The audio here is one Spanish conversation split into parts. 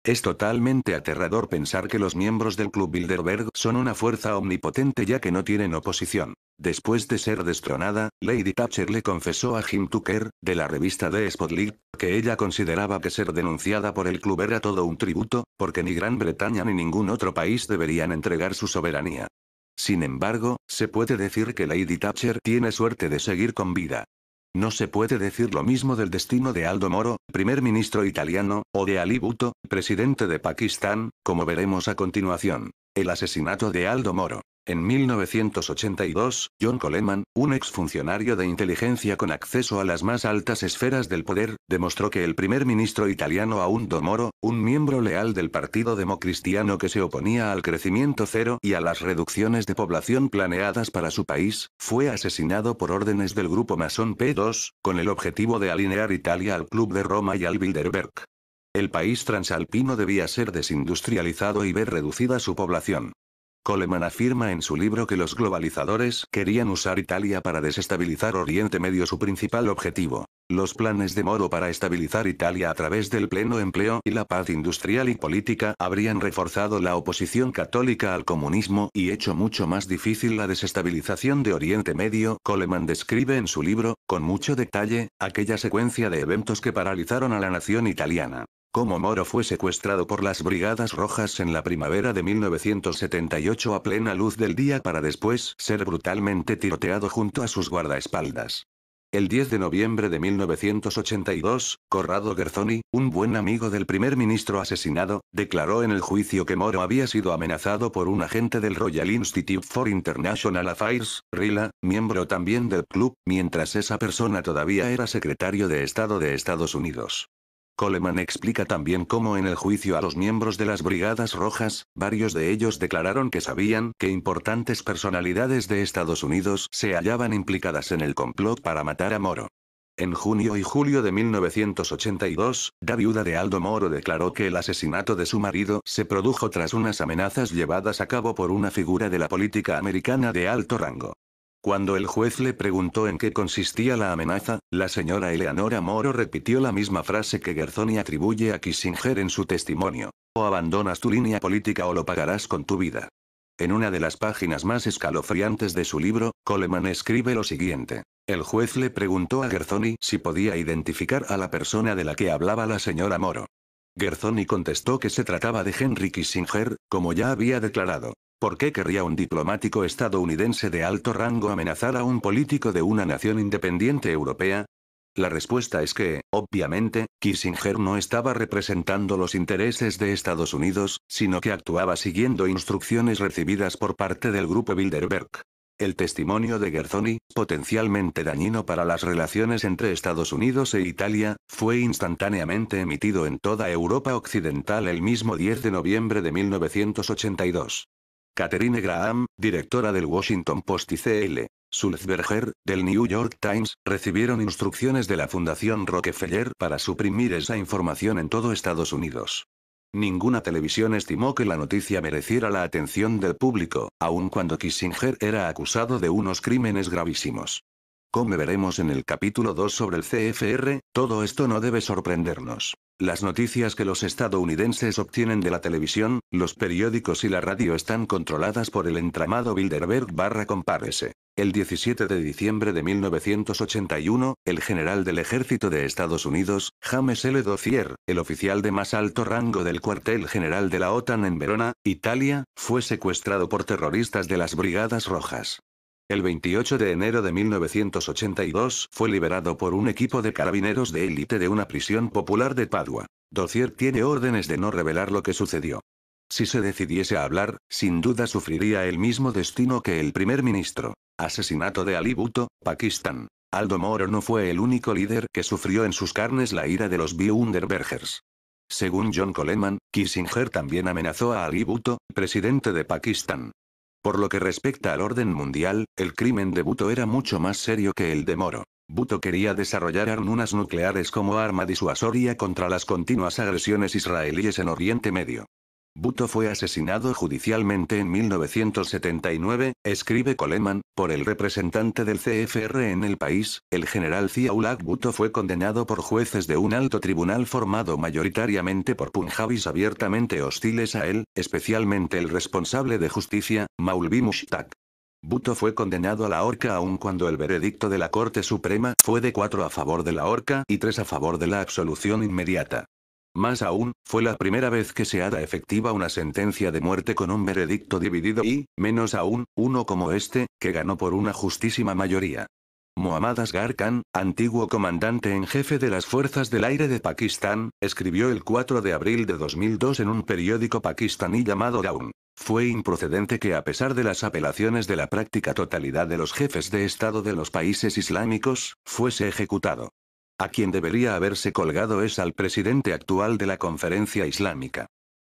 Es totalmente aterrador pensar que los miembros del Club Bilderberg son una fuerza omnipotente ya que no tienen oposición. Después de ser destronada, Lady Thatcher le confesó a Jim Tucker, de la revista The Spotlight, que ella consideraba que ser denunciada por el club era todo un tributo, porque ni Gran Bretaña ni ningún otro país deberían entregar su soberanía. Sin embargo, se puede decir que Lady Thatcher tiene suerte de seguir con vida. No se puede decir lo mismo del destino de Aldo Moro, primer ministro italiano, o de Ali Bhutto, presidente de Pakistán, como veremos a continuación. El asesinato de Aldo Moro. En 1982, John Coleman, un exfuncionario de inteligencia con acceso a las más altas esferas del poder, demostró que el primer ministro italiano Aldo Moro, un miembro leal del Partido Democristiano que se oponía al crecimiento cero y a las reducciones de población planeadas para su país, fue asesinado por órdenes del grupo masón P2, con el objetivo de alinear Italia al Club de Roma y al Bilderberg. El país transalpino debía ser desindustrializado y ver reducida su población. Coleman afirma en su libro que los globalizadores querían usar Italia para desestabilizar Oriente Medio, su principal objetivo. Los planes de Moro para estabilizar Italia a través del pleno empleo y la paz industrial y política habrían reforzado la oposición católica al comunismo y hecho mucho más difícil la desestabilización de Oriente Medio. Coleman describe en su libro, con mucho detalle, aquella secuencia de eventos que paralizaron a la nación italiana. Cómo Moro fue secuestrado por las Brigadas Rojas en la primavera de 1978 a plena luz del día para después ser brutalmente tiroteado junto a sus guardaespaldas. El 10 de noviembre de 1982, Corrado Guerzoni, un buen amigo del primer ministro asesinado, declaró en el juicio que Moro había sido amenazado por un agente del Royal Institute for International Affairs, RILA, miembro también del club, mientras esa persona todavía era secretario de Estado de Estados Unidos. Coleman explica también cómo en el juicio a los miembros de las Brigadas Rojas, varios de ellos declararon que sabían que importantes personalidades de Estados Unidos se hallaban implicadas en el complot para matar a Moro. En junio y julio de 1982, la viuda de Aldo Moro declaró que el asesinato de su marido se produjo tras unas amenazas llevadas a cabo por una figura de la política americana de alto rango. Cuando el juez le preguntó en qué consistía la amenaza, la señora Eleanora Moro repitió la misma frase que Guerzoni atribuye a Kissinger en su testimonio: o abandonas tu línea política o lo pagarás con tu vida. En una de las páginas más escalofriantes de su libro, Coleman escribe lo siguiente. El juez le preguntó a Guerzoni si podía identificar a la persona de la que hablaba la señora Moro. Guerzoni contestó que se trataba de Henry Kissinger, como ya había declarado. ¿Por qué querría un diplomático estadounidense de alto rango amenazar a un político de una nación independiente europea? La respuesta es que, obviamente, Kissinger no estaba representando los intereses de Estados Unidos, sino que actuaba siguiendo instrucciones recibidas por parte del grupo Bilderberg. El testimonio de Guerzoni, potencialmente dañino para las relaciones entre Estados Unidos e Italia, fue instantáneamente emitido en toda Europa Occidental el mismo 10 de noviembre de 1982. Catherine Graham, directora del Washington Post y C.L. Sulzberger, del New York Times, recibieron instrucciones de la Fundación Rockefeller para suprimir esa información en todo Estados Unidos. Ninguna televisión estimó que la noticia mereciera la atención del público, aun cuando Kissinger era acusado de unos crímenes gravísimos. Como veremos en el capítulo 2 sobre el CFR, todo esto no debe sorprendernos. Las noticias que los estadounidenses obtienen de la televisión, los periódicos y la radio están controladas por el entramado Bilderberg/Compárese. El 17 de diciembre de 1981, el general del ejército de Estados Unidos, James L. Dozier, el oficial de más alto rango del cuartel general de la OTAN en Verona, Italia, fue secuestrado por terroristas de las Brigadas Rojas. El 28 de enero de 1982 fue liberado por un equipo de carabineros de élite de una prisión popular de Padua. Dozier tiene órdenes de no revelar lo que sucedió. Si se decidiese a hablar, sin duda sufriría el mismo destino que el primer ministro. Asesinato de Ali Bhutto, Pakistán. Aldo Moro no fue el único líder que sufrió en sus carnes la ira de los Bilderbergers. Según John Coleman, Kissinger también amenazó a Ali Bhutto, presidente de Pakistán. Por lo que respecta al orden mundial, el crimen de Bhutto era mucho más serio que el de Moro. Bhutto quería desarrollar armas nucleares como arma disuasoria contra las continuas agresiones israelíes en Oriente Medio. Bhutto fue asesinado judicialmente en 1979, escribe Coleman, por el representante del CFR en el país. El general Zia-ul-Haq Bhutto fue condenado por jueces de un alto tribunal formado mayoritariamente por punjabis abiertamente hostiles a él, especialmente el responsable de justicia, Maulvi Mushtaq. Bhutto fue condenado a la horca aun cuando el veredicto de la Corte Suprema fue de 4 a favor de la horca y 3 a favor de la absolución inmediata. Más aún, fue la primera vez que se haga efectiva una sentencia de muerte con un veredicto dividido y, menos aún, uno como este, que ganó por una justísima mayoría. Muhammad Asghar Khan, antiguo comandante en jefe de las Fuerzas del Aire de Pakistán, escribió el 4 de abril de 2002 en un periódico pakistaní llamado Dawn. Fue improcedente que a pesar de las apelaciones de la práctica totalidad de los jefes de Estado de los países islámicos, fuese ejecutado. A quien debería haberse colgado es al presidente actual de la Conferencia Islámica.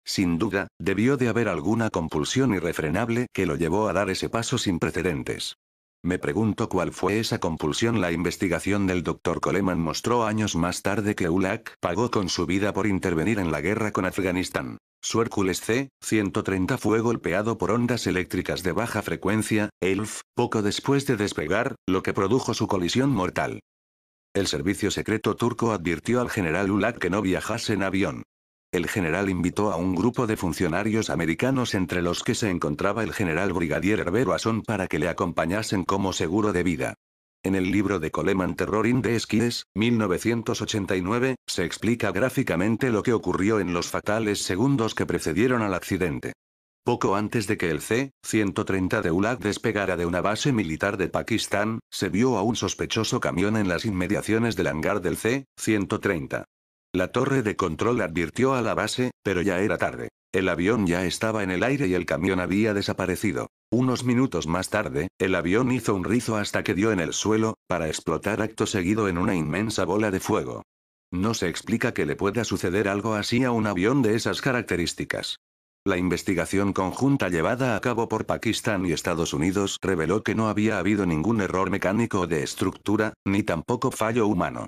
Sin duda, debió de haber alguna compulsión irrefrenable que lo llevó a dar ese paso sin precedentes. Me pregunto cuál fue esa compulsión. La investigación del Dr. Coleman mostró años más tarde que ul-Haq pagó con su vida por intervenir en la guerra con Afganistán. Su Hércules C-130 fue golpeado por ondas eléctricas de baja frecuencia, ELF, poco después de despegar, lo que produjo su colisión mortal. El servicio secreto turco advirtió al general ul-Haq que no viajase en avión. El general invitó a un grupo de funcionarios americanos entre los que se encontraba el general brigadier Herbert Wasson para que le acompañasen como seguro de vida. En el libro de Coleman Terror in the Skies, 1989, se explica gráficamente lo que ocurrió en los fatales segundos que precedieron al accidente. Poco antes de que el C-130 de ul-Haq despegara de una base militar de Pakistán, se vio a un sospechoso camión en las inmediaciones del hangar del C-130. La torre de control advirtió a la base, pero ya era tarde. El avión ya estaba en el aire y el camión había desaparecido. Unos minutos más tarde, el avión hizo un rizo hasta que dio en el suelo, para explotar acto seguido en una inmensa bola de fuego. No se explica que le pueda suceder algo así a un avión de esas características. La investigación conjunta llevada a cabo por Pakistán y Estados Unidos reveló que no había habido ningún error mecánico o de estructura, ni tampoco fallo humano.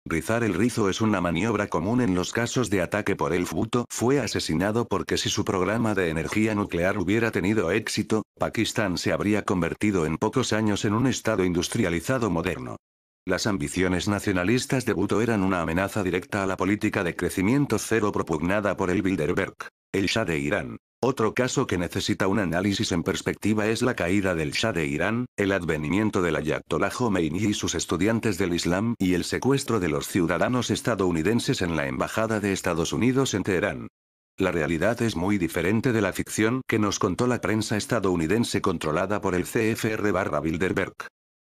Rizar el rizo es una maniobra común en los casos de ataque por el Bhutto fue asesinado porque si su programa de energía nuclear hubiera tenido éxito, Pakistán se habría convertido en pocos años en un estado industrializado moderno. Las ambiciones nacionalistas de Bhutto eran una amenaza directa a la política de crecimiento cero propugnada por el Bilderberg. El Shah de Irán. Otro caso que necesita un análisis en perspectiva es la caída del Shah de Irán, el advenimiento del Ayatollah Khomeini y sus estudiantes del Islam y el secuestro de los ciudadanos estadounidenses en la Embajada de Estados Unidos en Teherán. La realidad es muy diferente de la ficción que nos contó la prensa estadounidense controlada por el CFR/Bilderberg.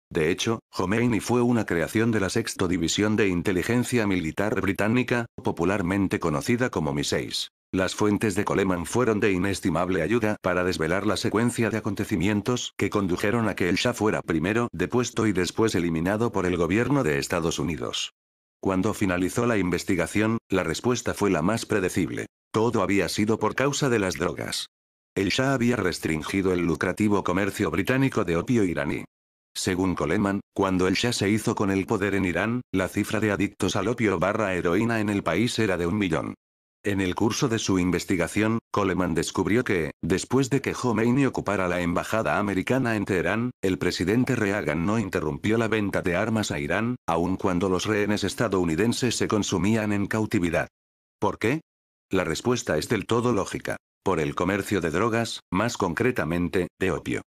De hecho, Khomeini fue una creación de la Sexta División de Inteligencia Militar Británica, popularmente conocida como MI6. Las fuentes de Coleman fueron de inestimable ayuda para desvelar la secuencia de acontecimientos que condujeron a que el Shah fuera primero depuesto y después eliminado por el gobierno de Estados Unidos. Cuando finalizó la investigación, la respuesta fue la más predecible. Todo había sido por causa de las drogas. El Shah había restringido el lucrativo comercio británico de opio iraní. Según Coleman, cuando el Shah se hizo con el poder en Irán, la cifra de adictos al opio/heroína en el país era de 1 millón. En el curso de su investigación, Coleman descubrió que, después de que Khomeini ocupara la embajada americana en Teherán, el presidente Reagan no interrumpió la venta de armas a Irán, aun cuando los rehenes estadounidenses se consumían en cautividad. ¿Por qué? La respuesta es del todo lógica. Por el comercio de drogas, más concretamente, de opio.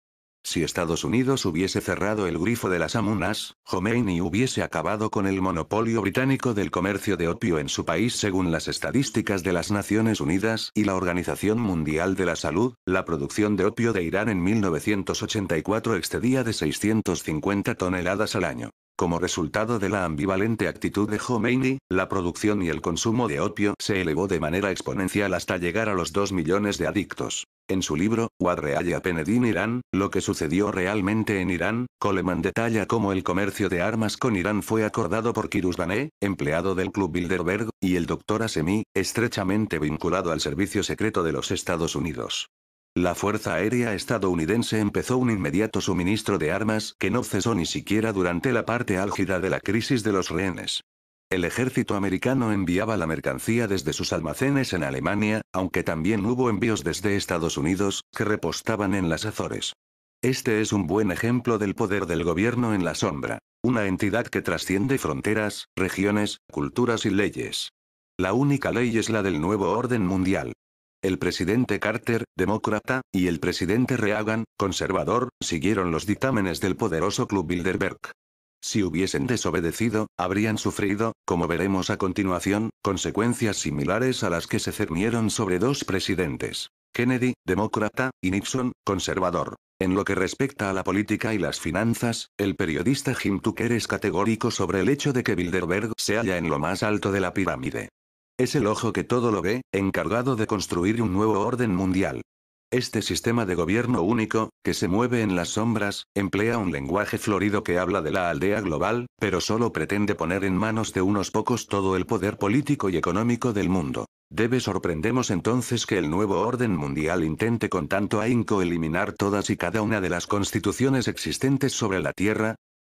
Si Estados Unidos hubiese cerrado el grifo de las amunas, Khomeini hubiese acabado con el monopolio británico del comercio de opio en su país. Según las estadísticas de las Naciones Unidas y la Organización Mundial de la Salud, la producción de opio de Irán en 1984 excedía de 650 toneladas al año. Como resultado de la ambivalente actitud de Khomeini, la producción y el consumo de opio se elevó de manera exponencial hasta llegar a los 2 millones de adictos. En su libro, What Really Happened in Iran, lo que sucedió realmente en Irán, Coleman detalla cómo el comercio de armas con Irán fue acordado por Kirushbaneh, empleado del Club Bilderberg, y el Dr. Hashemi, estrechamente vinculado al servicio secreto de los Estados Unidos. La Fuerza Aérea estadounidense empezó un inmediato suministro de armas que no cesó ni siquiera durante la parte álgida de la crisis de los rehenes. El ejército americano enviaba la mercancía desde sus almacenes en Alemania, aunque también hubo envíos desde Estados Unidos, que repostaban en las Azores. Este es un buen ejemplo del poder del gobierno en la sombra. Una entidad que trasciende fronteras, regiones, culturas y leyes. La única ley es la del nuevo orden mundial. El presidente Carter, demócrata, y el presidente Reagan, conservador, siguieron los dictámenes del poderoso Club Bilderberg. Si hubiesen desobedecido, habrían sufrido, como veremos a continuación, consecuencias similares a las que se cernieron sobre dos presidentes. Kennedy, demócrata, y Nixon, conservador. En lo que respecta a la política y las finanzas, el periodista Jim Tucker es categórico sobre el hecho de que Bilderberg se halla en lo más alto de la pirámide. Es el ojo que todo lo ve, encargado de construir un nuevo orden mundial. Este sistema de gobierno único, que se mueve en las sombras, emplea un lenguaje florido que habla de la aldea global, pero solo pretende poner en manos de unos pocos todo el poder político y económico del mundo. Debe sorprendernos entonces que el nuevo orden mundial intente con tanto ahínco eliminar todas y cada una de las constituciones existentes sobre la Tierra.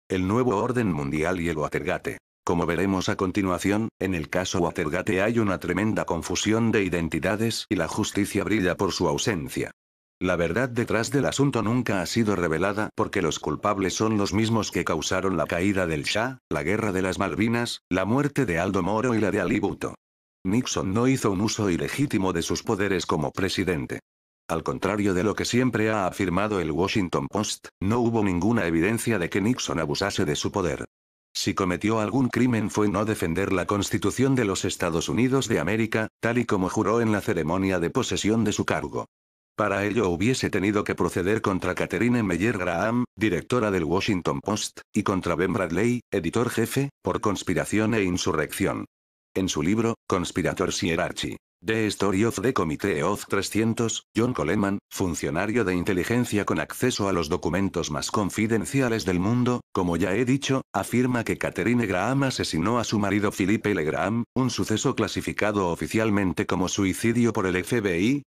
El nuevo orden mundial y el Watergate. Como veremos a continuación, en el caso Watergate hay una tremenda confusión de identidades y la justicia brilla por su ausencia. La verdad detrás del asunto nunca ha sido revelada porque los culpables son los mismos que causaron la caída del Shah, la guerra de las Malvinas, la muerte de Aldo Moro y la de Ali Bhutto. Nixon no hizo un uso ilegítimo de sus poderes como presidente. Al contrario de lo que siempre ha afirmado el Washington Post, no hubo ninguna evidencia de que Nixon abusase de su poder. Si cometió algún crimen fue no defender la Constitución de los Estados Unidos de América, tal y como juró en la ceremonia de posesión de su cargo. Para ello hubiese tenido que proceder contra Catherine Meyer Graham, directora del Washington Post, y contra Ben Bradley, editor jefe, por conspiración e insurrección. En su libro, Conspirators Hierarchy. The Story of the Committee of 300, John Coleman, funcionario de inteligencia con acceso a los documentos más confidenciales del mundo, como ya he dicho, afirma que Catherine Graham asesinó a su marido Philip L. Graham, un suceso clasificado oficialmente como suicidio por el FBI.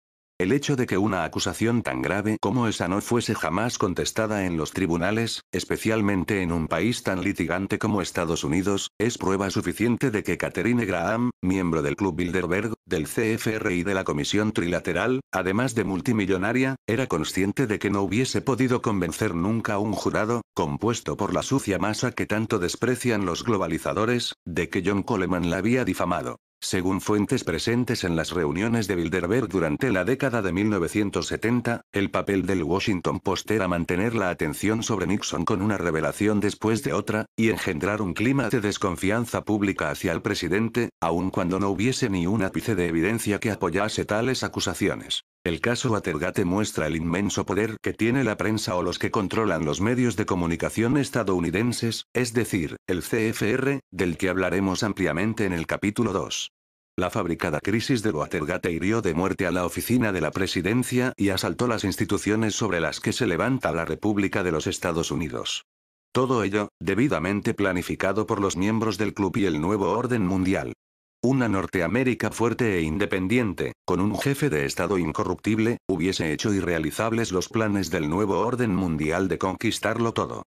El hecho de que una acusación tan grave como esa no fuese jamás contestada en los tribunales, especialmente en un país tan litigante como Estados Unidos, es prueba suficiente de que Catherine Graham, miembro del Club Bilderberg, del CFR y de la Comisión Trilateral, además de multimillonaria, era consciente de que no hubiese podido convencer nunca a un jurado, compuesto por la sucia masa que tanto desprecian los globalizadores, de que John Coleman la había difamado. Según fuentes presentes en las reuniones de Bilderberg durante la década de 1970, el papel del Washington Post era mantener la atención sobre Nixon con una revelación después de otra, y engendrar un clima de desconfianza pública hacia el presidente, aun cuando no hubiese ni un ápice de evidencia que apoyase tales acusaciones. El caso Watergate muestra el inmenso poder que tiene la prensa o los que controlan los medios de comunicación estadounidenses, es decir, el CFR, del que hablaremos ampliamente en el capítulo 2. La fabricada crisis de Watergate hirió de muerte a la oficina de la presidencia y asaltó las instituciones sobre las que se levanta la República de los Estados Unidos. Todo ello, debidamente planificado por los miembros del club y el nuevo orden mundial. Una Norteamérica fuerte e independiente, con un jefe de Estado incorruptible, hubiese hecho irrealizables los planes del nuevo orden mundial de conquistarlo todo.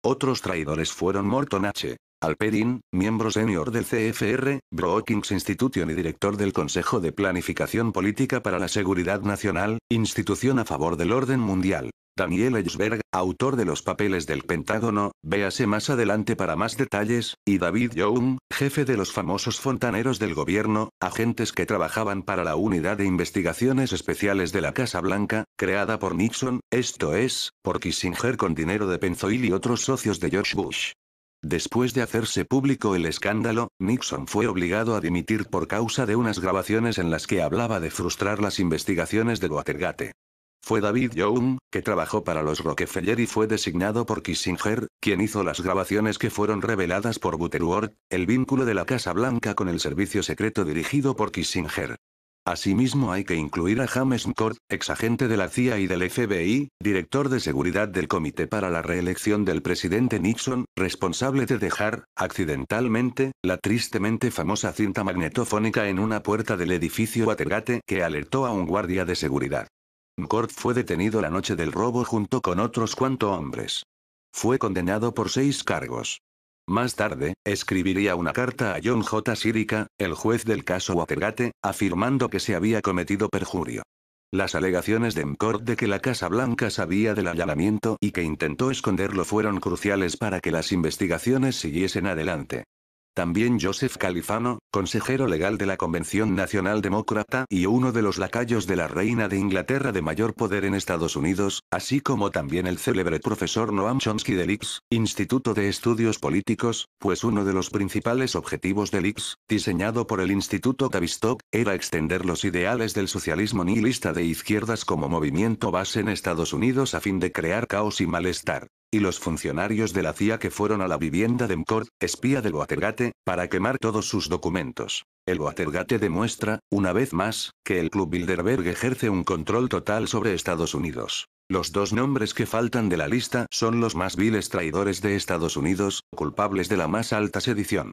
Otros traidores fueron Morton H. Alperin, miembro senior del CFR, Brookings Institution y director del Consejo de Planificación Política para la Seguridad Nacional, institución a favor del orden mundial. Daniel Ellsberg, autor de los papeles del Pentágono, véase más adelante para más detalles, y David Young, jefe de los famosos fontaneros del gobierno, agentes que trabajaban para la Unidad de Investigaciones Especiales de la Casa Blanca, creada por Nixon, esto es, por Kissinger con dinero de Pennzoil y otros socios de George Bush. Después de hacerse público el escándalo, Nixon fue obligado a dimitir por causa de unas grabaciones en las que hablaba de frustrar las investigaciones de Watergate. Fue David Young, que trabajó para los Rockefeller y fue designado por Kissinger, quien hizo las grabaciones que fueron reveladas por Butterworth, el vínculo de la Casa Blanca con el servicio secreto dirigido por Kissinger. Asimismo hay que incluir a James McCord, exagente de la CIA y del FBI, director de seguridad del Comité para la Reelección del presidente Nixon, responsable de dejar, accidentalmente, la tristemente famosa cinta magnetofónica en una puerta del edificio Watergate que alertó a un guardia de seguridad. McCord fue detenido la noche del robo junto con otros 4 hombres. Fue condenado por 6 cargos. Más tarde, escribiría una carta a John J. Sirica, el juez del caso Watergate, afirmando que se había cometido perjurio. Las alegaciones de McCord de que la Casa Blanca sabía del allanamiento y que intentó esconderlo fueron cruciales para que las investigaciones siguiesen adelante. También Joseph Califano, consejero legal de la Convención Nacional Demócrata y uno de los lacayos de la reina de Inglaterra de mayor poder en Estados Unidos, así como también el célebre profesor Noam Chomsky del IX, Instituto de Estudios Políticos, pues uno de los principales objetivos del IX, diseñado por el Instituto Tavistock, era extender los ideales del socialismo nihilista de izquierdas como movimiento base en Estados Unidos a fin de crear caos y malestar. Y los funcionarios de la CIA que fueron a la vivienda de McCord, espía del Watergate, para quemar todos sus documentos. El Watergate demuestra, una vez más, que el Club Bilderberg ejerce un control total sobre Estados Unidos. Los 2 nombres que faltan de la lista son los más viles traidores de Estados Unidos, culpables de la más alta sedición.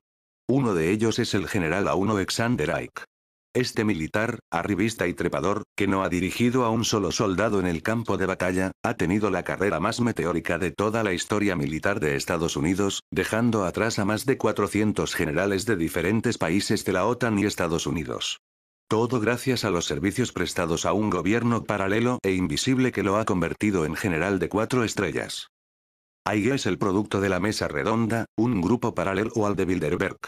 Uno de ellos es el general A1 Alexander Haig. Este militar, arribista y trepador, que no ha dirigido a un solo soldado en el campo de batalla, ha tenido la carrera más meteórica de toda la historia militar de Estados Unidos, dejando atrás a más de 400 generales de diferentes países de la OTAN y Estados Unidos. Todo gracias a los servicios prestados a un gobierno paralelo e invisible que lo ha convertido en general de 4 estrellas. Haig es el producto de la Mesa Redonda, un grupo paralelo al de Bilderberg.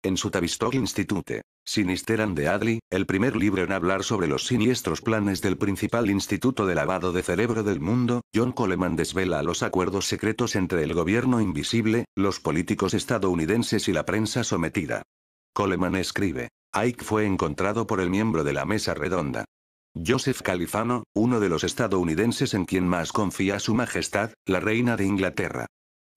En su Tavistock Institute, Sinister and Deadly, el primer libro en hablar sobre los siniestros planes del principal instituto de lavado de cerebro del mundo, John Coleman desvela los acuerdos secretos entre el gobierno invisible, los políticos estadounidenses y la prensa sometida. Coleman escribe: Haig fue encontrado por el miembro de la Mesa Redonda. Joseph Califano, uno de los estadounidenses en quien más confía Su Majestad, la Reina de Inglaterra.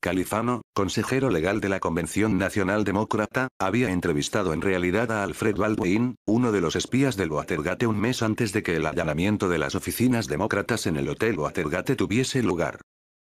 Califano, consejero legal de la Convención Nacional Demócrata, había entrevistado en realidad a Alfred Baldwin, uno de los espías del Watergate un mes antes de que el allanamiento de las oficinas demócratas en el Hotel Watergate tuviese lugar.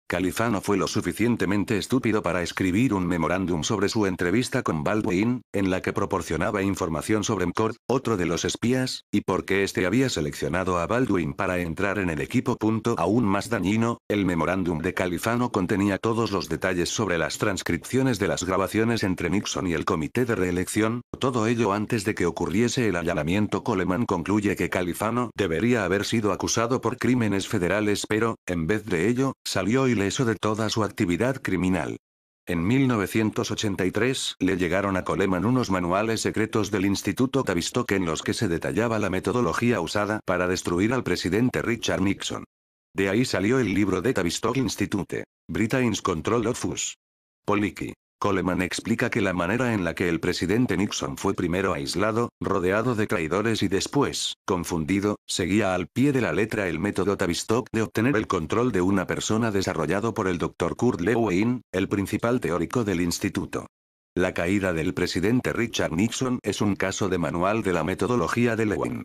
Califano fue lo suficientemente estúpido para escribir un memorándum sobre su entrevista con Baldwin, en la que proporcionaba información sobre McCord, otro de los espías, y por qué este había seleccionado a Baldwin para entrar en el equipo. Aún más dañino, el memorándum de Califano contenía todos los detalles sobre las transcripciones de las grabaciones entre Nixon y el Comité de Reelección, todo ello antes de que ocurriese el allanamiento. Coleman concluye que Califano debería haber sido acusado por crímenes federales, pero, en vez de ello, salió ileso de toda su actividad criminal. En 1983 le llegaron a Coleman unos manuales secretos del Instituto Tavistock en los que se detallaba la metodología usada para destruir al presidente Richard Nixon. De ahí salió el libro de Tavistock Institute, Britain's Control of Us. Poliki. Coleman explica que la manera en la que el presidente Nixon fue primero aislado, rodeado de traidores y después, confundido, seguía al pie de la letra el método Tavistock de obtener el control de una persona desarrollado por el Dr. Kurt Lewin, el principal teórico del instituto. La caída del presidente Richard Nixon es un caso de manual de la metodología de Lewin.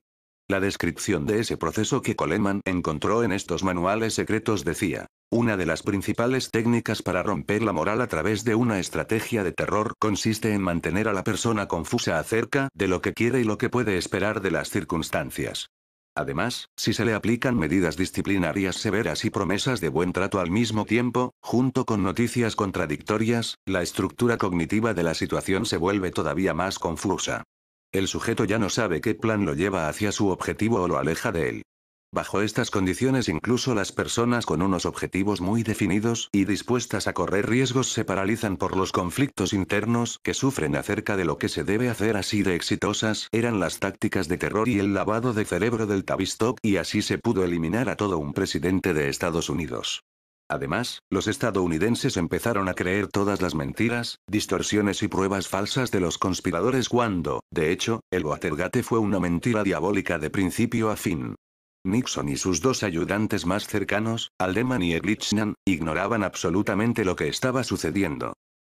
La descripción de ese proceso que Coleman encontró en estos manuales secretos decía: una de las principales técnicas para romper la moral a través de una estrategia de terror consiste en mantener a la persona confusa acerca de lo que quiere y lo que puede esperar de las circunstancias. Además, si se le aplican medidas disciplinarias severas y promesas de buen trato al mismo tiempo, junto con noticias contradictorias, la estructura cognitiva de la situación se vuelve todavía más confusa. El sujeto ya no sabe qué plan lo lleva hacia su objetivo o lo aleja de él. Bajo estas condiciones incluso las personas con unos objetivos muy definidos y dispuestas a correr riesgos se paralizan por los conflictos internos que sufren acerca de lo que se debe hacer. Así de exitosas eran las tácticas de terror y el lavado de cerebro del Tavistock, y así se pudo eliminar a todo un presidente de Estados Unidos. Además, los estadounidenses empezaron a creer todas las mentiras, distorsiones y pruebas falsas de los conspiradores cuando, de hecho, el Watergate fue una mentira diabólica de principio a fin. Nixon y sus dos ayudantes más cercanos, Haldeman y Ehrlichman, ignoraban absolutamente lo que estaba sucediendo.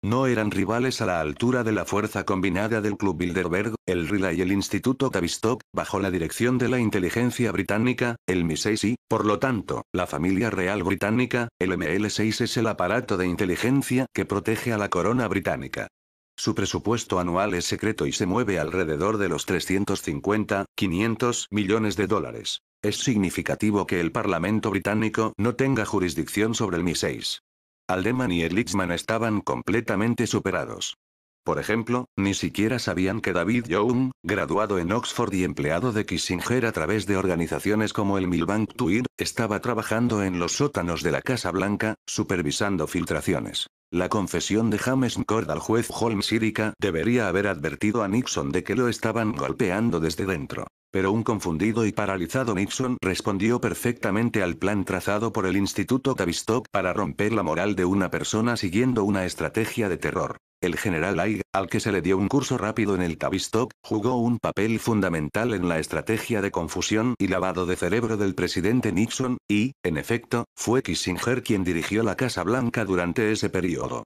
No eran rivales a la altura de la fuerza combinada del Club Bilderberg, el RILA y el Instituto Tavistock, bajo la dirección de la inteligencia británica, el MI6 y, por lo tanto, la familia real británica, el ML6 es el aparato de inteligencia que protege a la corona británica. Su presupuesto anual es secreto y se mueve alrededor de los 350-500 millones de dólares. Es significativo que el Parlamento británico no tenga jurisdicción sobre el MI6. Haldeman y Ehrlichman estaban completamente superados. Por ejemplo, ni siquiera sabían que David Young, graduado en Oxford y empleado de Kissinger a través de organizaciones como el Milbank Tweed, estaba trabajando en los sótanos de la Casa Blanca, supervisando filtraciones. La confesión de James McCord al juez Holmes Sirica debería haber advertido a Nixon de que lo estaban golpeando desde dentro. Pero un confundido y paralizado Nixon respondió perfectamente al plan trazado por el Instituto Tavistock para romper la moral de una persona siguiendo una estrategia de terror. El general Haig, al que se le dio un curso rápido en el Tavistock, jugó un papel fundamental en la estrategia de confusión y lavado de cerebro del presidente Nixon, y, en efecto, fue Kissinger quien dirigió la Casa Blanca durante ese periodo.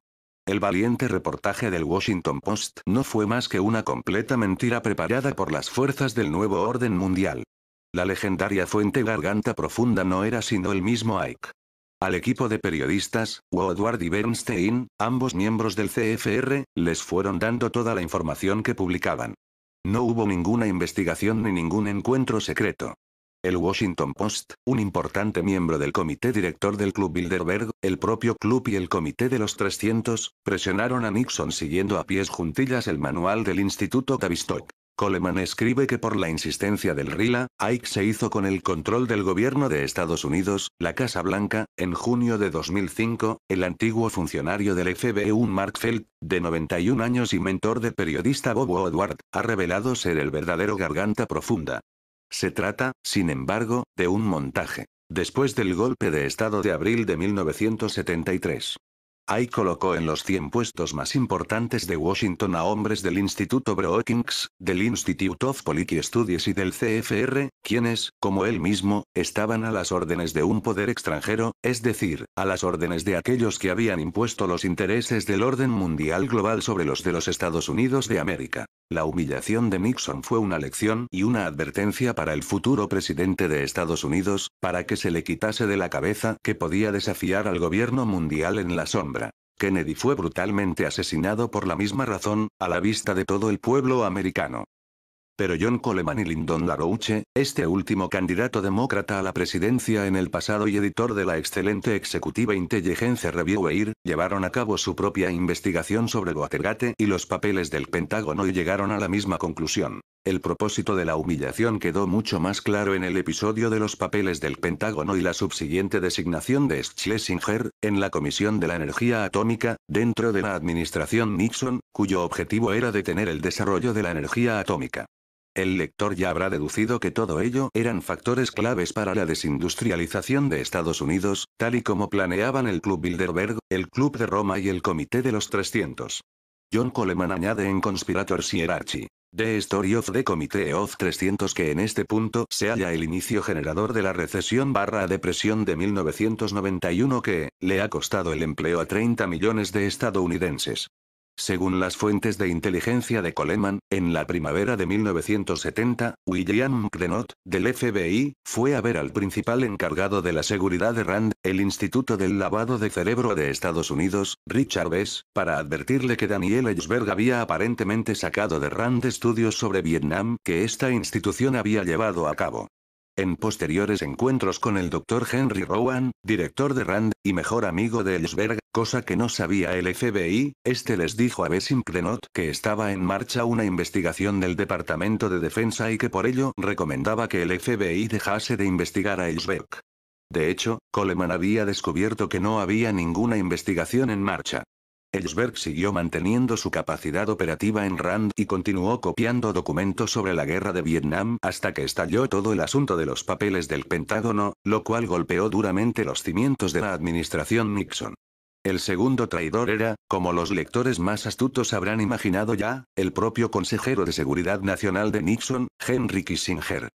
El valiente reportaje del Washington Post no fue más que una completa mentira preparada por las fuerzas del nuevo orden mundial. La legendaria fuente Garganta Profunda no era sino el mismo Ike. Al equipo de periodistas, Woodward y Bernstein, ambos miembros del CFR, les fueron dando toda la información que publicaban. No hubo ninguna investigación ni ningún encuentro secreto. El Washington Post, un importante miembro del comité director del Club Bilderberg, el propio club y el comité de los 300, presionaron a Nixon siguiendo a pies juntillas el manual del Instituto Tavistock. Coleman escribe que por la insistencia del RILA, Ike se hizo con el control del gobierno de Estados Unidos, la Casa Blanca. En junio de 2005, el antiguo funcionario del FBI Mark Felt, de 91 años y mentor del periodista Bob Woodward, ha revelado ser el verdadero Garganta Profunda. Se trata, sin embargo, de un montaje. Después del golpe de Estado de abril de 1973. Ike colocó en los 100 puestos más importantes de Washington a hombres del Instituto Brookings, del Institute of Policy Studies y del CFR, quienes, como él mismo, estaban a las órdenes de un poder extranjero, es decir, a las órdenes de aquellos que habían impuesto los intereses del orden mundial global sobre los de los Estados Unidos de América. La humillación de Nixon fue una lección y una advertencia para el futuro presidente de Estados Unidos, para que se le quitase de la cabeza que podía desafiar al gobierno mundial en la sombra. Kennedy fue brutalmente asesinado por la misma razón, a la vista de todo el pueblo americano. Pero John Coleman y Lyndon LaRouche, este último candidato demócrata a la presidencia en el pasado y editor de la excelente Executive Intelligence Review llevaron a cabo su propia investigación sobre el Watergate y los papeles del Pentágono y llegaron a la misma conclusión. El propósito de la humillación quedó mucho más claro en el episodio de los papeles del Pentágono y la subsiguiente designación de Schlesinger, en la Comisión de la Energía Atómica, dentro de la administración Nixon, cuyo objetivo era detener el desarrollo de la energía atómica. El lector ya habrá deducido que todo ello eran factores claves para la desindustrialización de Estados Unidos, tal y como planeaban el Club Bilderberg, el Club de Roma y el Comité de los 300. John Coleman añade en Conspirators Hierarchy. The Story of the Committee of 300 que en este punto se halla el inicio generador de la recesión/depresión de 1991 que le ha costado el empleo a 30 millones de estadounidenses. Según las fuentes de inteligencia de Coleman, en la primavera de 1970, William McDonough, del FBI, fue a ver al principal encargado de la seguridad de RAND, el Instituto del Lavado de Cerebro de Estados Unidos, Richard Bess, para advertirle que Daniel Ellsberg había aparentemente sacado de RAND estudios sobre Vietnam que esta institución había llevado a cabo. En posteriores encuentros con el Dr. Henry Rowan, director de RAND, y mejor amigo de Ellsberg, cosa que no sabía el FBI, este les dijo a Bess y McDonough que estaba en marcha una investigación del Departamento de Defensa y que por ello recomendaba que el FBI dejase de investigar a Ellsberg. De hecho, Coleman había descubierto que no había ninguna investigación en marcha. Ellsberg siguió manteniendo su capacidad operativa en RAND y continuó copiando documentos sobre la guerra de Vietnam hasta que estalló todo el asunto de los papeles del Pentágono, lo cual golpeó duramente los cimientos de la administración Nixon. El segundo traidor era, como los lectores más astutos habrán imaginado ya, el propio consejero de Seguridad Nacional de Nixon, Henry Kissinger.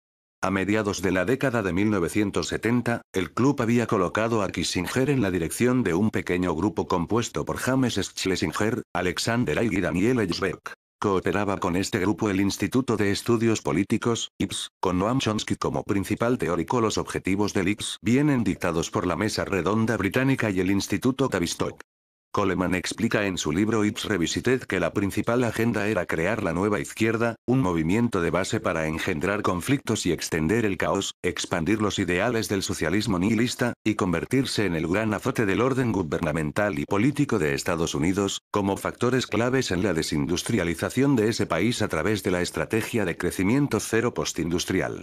A mediados de la década de 1970, el club había colocado a Kissinger en la dirección de un pequeño grupo compuesto por James Schlesinger, Alexander Haig y Daniel Ellsberg. Cooperaba con este grupo el Instituto de Estudios Políticos, IPS, con Noam Chomsky como principal teórico. Los objetivos del IPS vienen dictados por la Mesa Redonda Británica y el Instituto Tavistock. Coleman explica en su libro Ips Revisited que la principal agenda era crear la nueva izquierda, un movimiento de base para engendrar conflictos y extender el caos, expandir los ideales del socialismo nihilista, y convertirse en el gran azote del orden gubernamental y político de Estados Unidos, como factores claves en la desindustrialización de ese país a través de la estrategia de crecimiento cero postindustrial.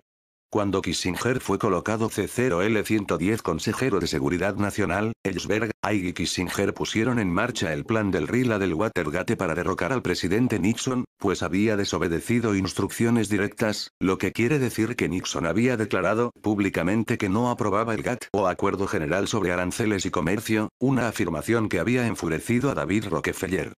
Cuando Kissinger fue colocado C0L110 consejero de Seguridad Nacional, Ellsberg, Haig y Kissinger pusieron en marcha el plan del RILA del Watergate para derrocar al presidente Nixon, pues había desobedecido instrucciones directas, lo que quiere decir que Nixon había declarado públicamente que no aprobaba el GATT o Acuerdo General sobre Aranceles y Comercio, una afirmación que había enfurecido a David Rockefeller.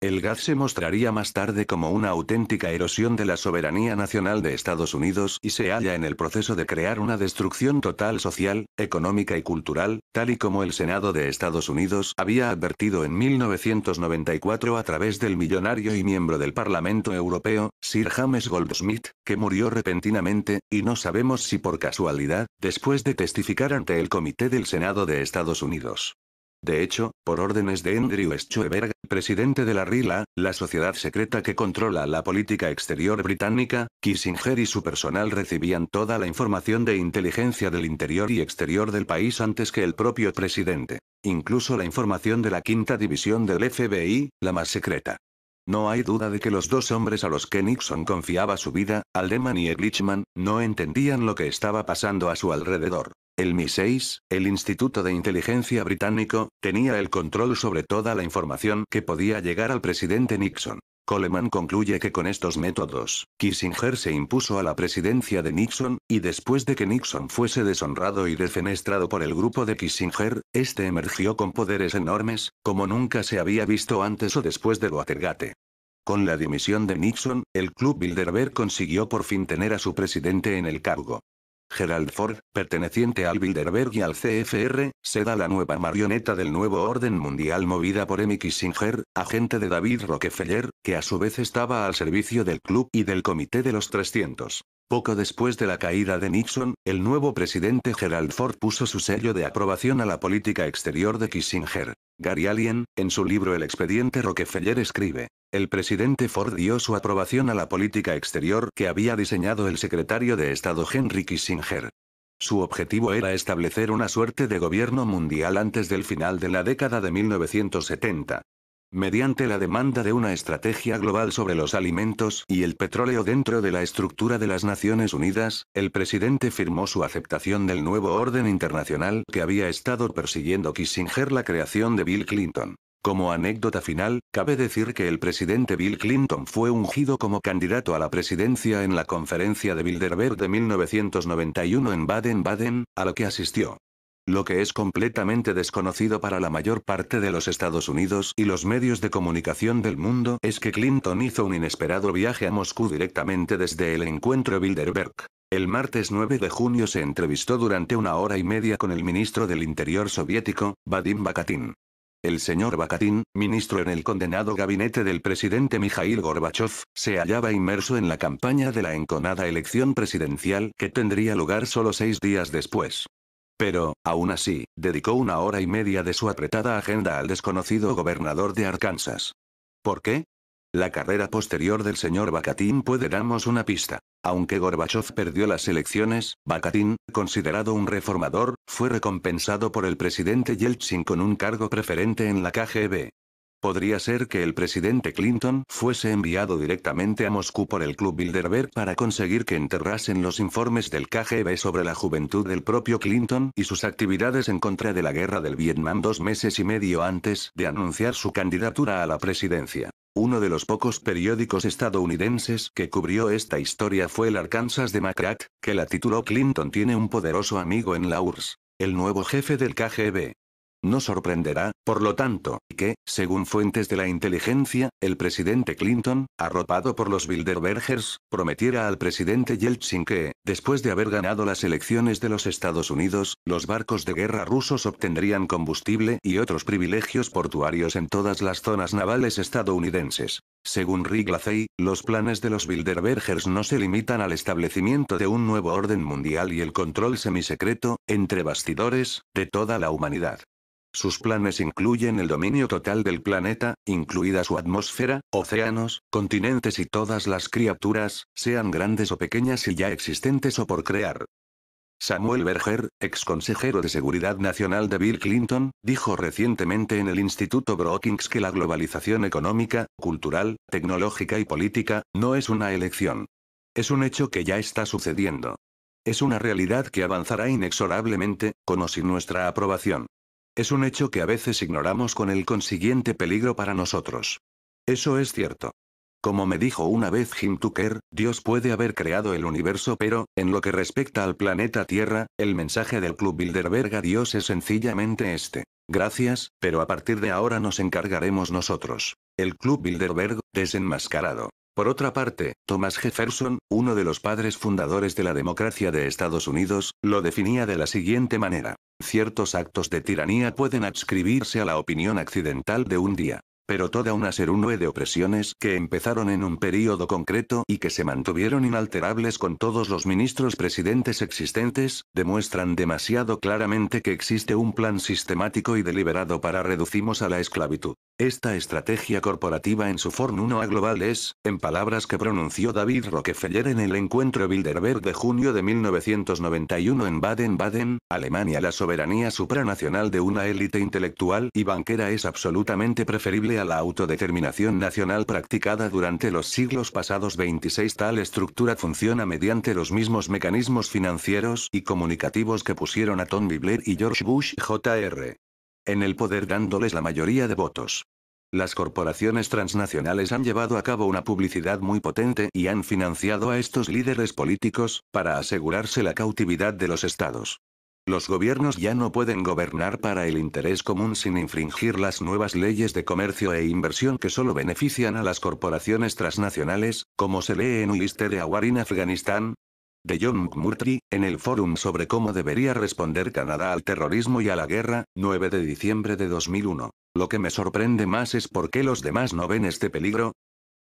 El GATT se mostraría más tarde como una auténtica erosión de la soberanía nacional de Estados Unidos y se halla en el proceso de crear una destrucción total social, económica y cultural, tal y como el Senado de Estados Unidos había advertido en 1994 a través del millonario y miembro del Parlamento Europeo, Sir James Goldsmith, que murió repentinamente, y no sabemos si por casualidad, después de testificar ante el Comité del Senado de Estados Unidos. De hecho, por órdenes de Andrew Schweberg, presidente de la RILA, la sociedad secreta que controla la política exterior británica, Kissinger y su personal recibían toda la información de inteligencia del interior y exterior del país antes que el propio presidente. Incluso la información de la quinta división del FBI, la más secreta. No hay duda de que los dos hombres a los que Nixon confiaba su vida, Haldeman y Ehrlichman, no entendían lo que estaba pasando a su alrededor. El MI6, el Instituto de Inteligencia británico, tenía el control sobre toda la información que podía llegar al presidente Nixon. Coleman concluye que con estos métodos, Kissinger se impuso a la presidencia de Nixon, y después de que Nixon fuese deshonrado y defenestrado por el grupo de Kissinger, este emergió con poderes enormes, como nunca se había visto antes o después del Watergate. Con la dimisión de Nixon, el Club Bilderberg consiguió por fin tener a su presidente en el cargo. Gerald Ford, perteneciente al Bilderberg y al CFR, será la nueva marioneta del nuevo orden mundial movida por M. Kissinger, agente de David Rockefeller, que a su vez estaba al servicio del club y del Comité de los 300. Poco después de la caída de Nixon, el nuevo presidente Gerald Ford puso su sello de aprobación a la política exterior de Kissinger. Gary Allen, en su libro El expediente Rockefeller escribe: el presidente Ford dio su aprobación a la política exterior que había diseñado el secretario de Estado Henry Kissinger. Su objetivo era establecer una suerte de gobierno mundial antes del final de la década de 1970. Mediante la demanda de una estrategia global sobre los alimentos y el petróleo dentro de la estructura de las Naciones Unidas, el presidente firmó su aceptación del nuevo orden internacional que había estado persiguiendo Kissinger, la creación de Bill Clinton. Como anécdota final, cabe decir que el presidente Bill Clinton fue ungido como candidato a la presidencia en la conferencia de Bilderberg de 1991 en Baden-Baden, a la que asistió. Lo que es completamente desconocido para la mayor parte de los Estados Unidos y los medios de comunicación del mundo es que Clinton hizo un inesperado viaje a Moscú directamente desde el encuentro Bilderberg. El martes 9 de junio se entrevistó durante 1 hora y media con el ministro del Interior soviético, Vadim Bakatin. El señor Bakatin, ministro en el condenado gabinete del presidente Mikhail Gorbachev, se hallaba inmerso en la campaña de la enconada elección presidencial que tendría lugar solo 6 días después. Pero, aún así, dedicó 1 hora y media de su apretada agenda al desconocido gobernador de Arkansas. ¿Por qué? La carrera posterior del señor Bakatin puede darnos una pista. Aunque Gorbachev perdió las elecciones, Bakatin, considerado un reformador, fue recompensado por el presidente Yeltsin con un cargo preferente en la KGB. Podría ser que el presidente Clinton fuese enviado directamente a Moscú por el Club Bilderberg para conseguir que enterrasen los informes del KGB sobre la juventud del propio Clinton y sus actividades en contra de la guerra del Vietnam 2 meses y medio antes de anunciar su candidatura a la presidencia. Uno de los pocos periódicos estadounidenses que cubrió esta historia fue el Arkansas Democrat, que la tituló Clinton tiene un poderoso amigo en la URSS, el nuevo jefe del KGB. No sorprenderá, por lo tanto, que, según fuentes de la inteligencia, el presidente Clinton, arropado por los Bilderbergers, prometiera al presidente Yeltsin que, después de haber ganado las elecciones de los Estados Unidos, los barcos de guerra rusos obtendrían combustible y otros privilegios portuarios en todas las zonas navales estadounidenses. Según Rick Lacey, los planes de los Bilderbergers no se limitan al establecimiento de un nuevo orden mundial y el control semisecreto, entre bastidores, de toda la humanidad. Sus planes incluyen el dominio total del planeta, incluida su atmósfera, océanos, continentes y todas las criaturas, sean grandes o pequeñas y ya existentes o por crear. Samuel Berger, ex consejero de Seguridad Nacional de Bill Clinton, dijo recientemente en el Instituto Brookings que la globalización económica, cultural, tecnológica y política, no es una elección. Es un hecho que ya está sucediendo. Es una realidad que avanzará inexorablemente, con o sin nuestra aprobación. Es un hecho que a veces ignoramos con el consiguiente peligro para nosotros. Eso es cierto. Como me dijo una vez Jim Tucker, Dios puede haber creado el universo pero, en lo que respecta al planeta Tierra, el mensaje del Club Bilderberg a Dios es sencillamente este. Gracias, pero a partir de ahora nos encargaremos nosotros. El Club Bilderberg, desenmascarado. Por otra parte, Thomas Jefferson, uno de los padres fundadores de la democracia de Estados Unidos, lo definía de la siguiente manera. Ciertos actos de tiranía pueden adscribirse a la opinión accidental de un día. Pero toda una serunue de opresiones que empezaron en un período concreto y que se mantuvieron inalterables con todos los ministros presidentes existentes, demuestran demasiado claramente que existe un plan sistemático y deliberado para reducirnos a la esclavitud. Esta estrategia corporativa en su fórmula global es, en palabras que pronunció David Rockefeller en el encuentro Bilderberg de junio de 1991 en Baden-Baden, Alemania, la soberanía supranacional de una élite intelectual y banquera es absolutamente preferible a la autodeterminación nacional practicada durante los siglos pasados. 26 Tal estructura funciona mediante los mismos mecanismos financieros y comunicativos que pusieron a Tony Blair y George Bush Jr. en el poder dándoles la mayoría de votos. Las corporaciones transnacionales han llevado a cabo una publicidad muy potente y han financiado a estos líderes políticos, para asegurarse la cautividad de los estados. Los gobiernos ya no pueden gobernar para el interés común sin infringir las nuevas leyes de comercio e inversión que solo benefician a las corporaciones transnacionales, como se lee en Ulister Award in Afganistán, de John McMurtry, en el Fórum sobre cómo debería responder Canadá al terrorismo y a la guerra, 9 de diciembre de 2001. Lo que me sorprende más es por qué los demás no ven este peligro.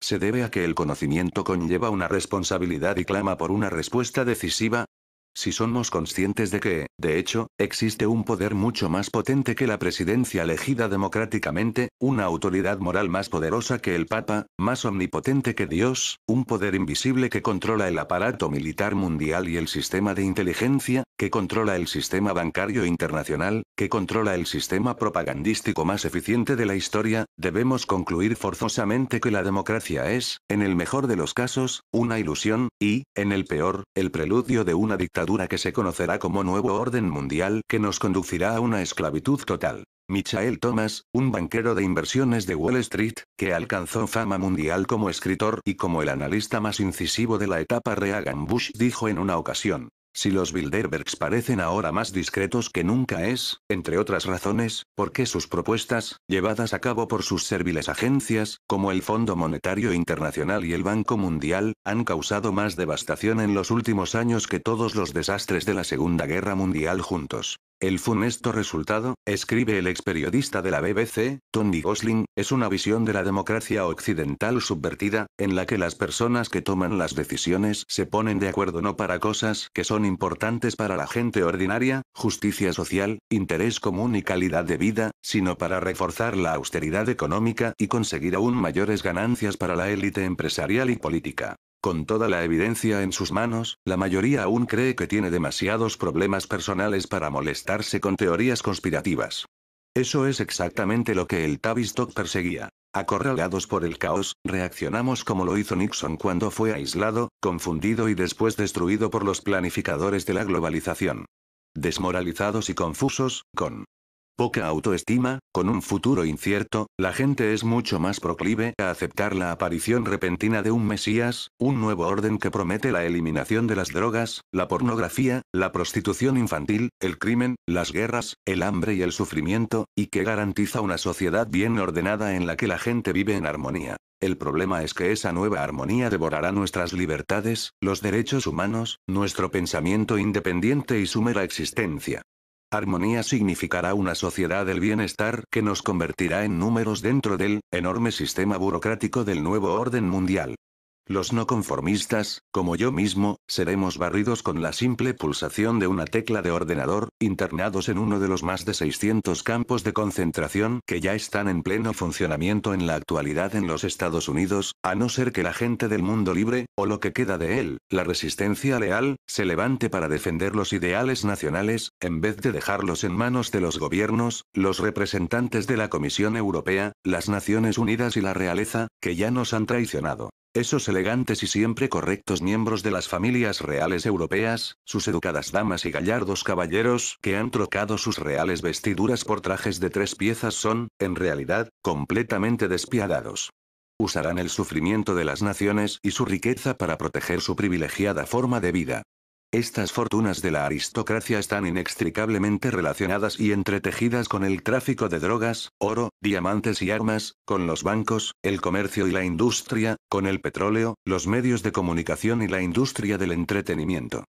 ¿Se debe a que el conocimiento conlleva una responsabilidad y clama por una respuesta decisiva? Si somos conscientes de que, de hecho, existe un poder mucho más potente que la presidencia elegida democráticamente, una autoridad moral más poderosa que el Papa, más omnipotente que Dios, un poder invisible que controla el aparato militar mundial y el sistema de inteligencia, que controla el sistema bancario internacional, que controla el sistema propagandístico más eficiente de la historia, debemos concluir forzosamente que la democracia es, en el mejor de los casos, una ilusión, y, en el peor, el preludio de una dictadura que se conocerá como nuevo orden mundial que nos conducirá a una esclavitud total. Michael Thomas, un banquero de inversiones de Wall Street, que alcanzó fama mundial como escritor y como el analista más incisivo de la etapa Reagan-Bush, dijo en una ocasión: si los Bilderbergs parecen ahora más discretos que nunca es, entre otras razones, porque sus propuestas, llevadas a cabo por sus serviles agencias, como el Fondo Monetario Internacional y el Banco Mundial, han causado más devastación en los últimos años que todos los desastres de la Segunda Guerra Mundial juntos. El funesto resultado, escribe el experiodista de la BBC, Tony Gosling, es una visión de la democracia occidental subvertida, en la que las personas que toman las decisiones se ponen de acuerdo no para cosas que son importantes para la gente ordinaria, justicia social, interés común y calidad de vida, sino para reforzar la austeridad económica y conseguir aún mayores ganancias para la élite empresarial y política. Con toda la evidencia en sus manos, la mayoría aún cree que tiene demasiados problemas personales para molestarse con teorías conspirativas. Eso es exactamente lo que el Tavistock perseguía. Acorralados por el caos, reaccionamos como lo hizo Nixon cuando fue aislado, confundido y después destruido por los planificadores de la globalización. Desmoralizados y confusos, con Poca autoestima, con un futuro incierto, la gente es mucho más proclive a aceptar la aparición repentina de un Mesías, un nuevo orden que promete la eliminación de las drogas, la pornografía, la prostitución infantil, el crimen, las guerras, el hambre y el sufrimiento, y que garantiza una sociedad bien ordenada en la que la gente vive en armonía. El problema es que esa nueva armonía devorará nuestras libertades, los derechos humanos, nuestro pensamiento independiente y su mera existencia. Armonía significará una sociedad del bienestar que nos convertirá en números dentro del enorme sistema burocrático del nuevo orden mundial. Los no conformistas, como yo mismo, seremos barridos con la simple pulsación de una tecla de ordenador, internados en uno de los más de 600 campos de concentración que ya están en pleno funcionamiento en la actualidad en los Estados Unidos, a no ser que la gente del mundo libre, o lo que queda de él, la resistencia leal, se levante para defender los ideales nacionales, en vez de dejarlos en manos de los gobiernos, los representantes de la Comisión Europea, las Naciones Unidas y la realeza, que ya nos han traicionado. Esos elegantes y siempre correctos miembros de las familias reales europeas, sus educadas damas y gallardos caballeros que han trocado sus reales vestiduras por trajes de 3 piezas son, en realidad, completamente despiadados. Usarán el sufrimiento de las naciones y su riqueza para proteger su privilegiada forma de vida. Estas fortunas de la aristocracia están inextricablemente relacionadas y entretejidas con el tráfico de drogas, oro, diamantes y armas, con los bancos, el comercio y la industria, con el petróleo, los medios de comunicación y la industria del entretenimiento.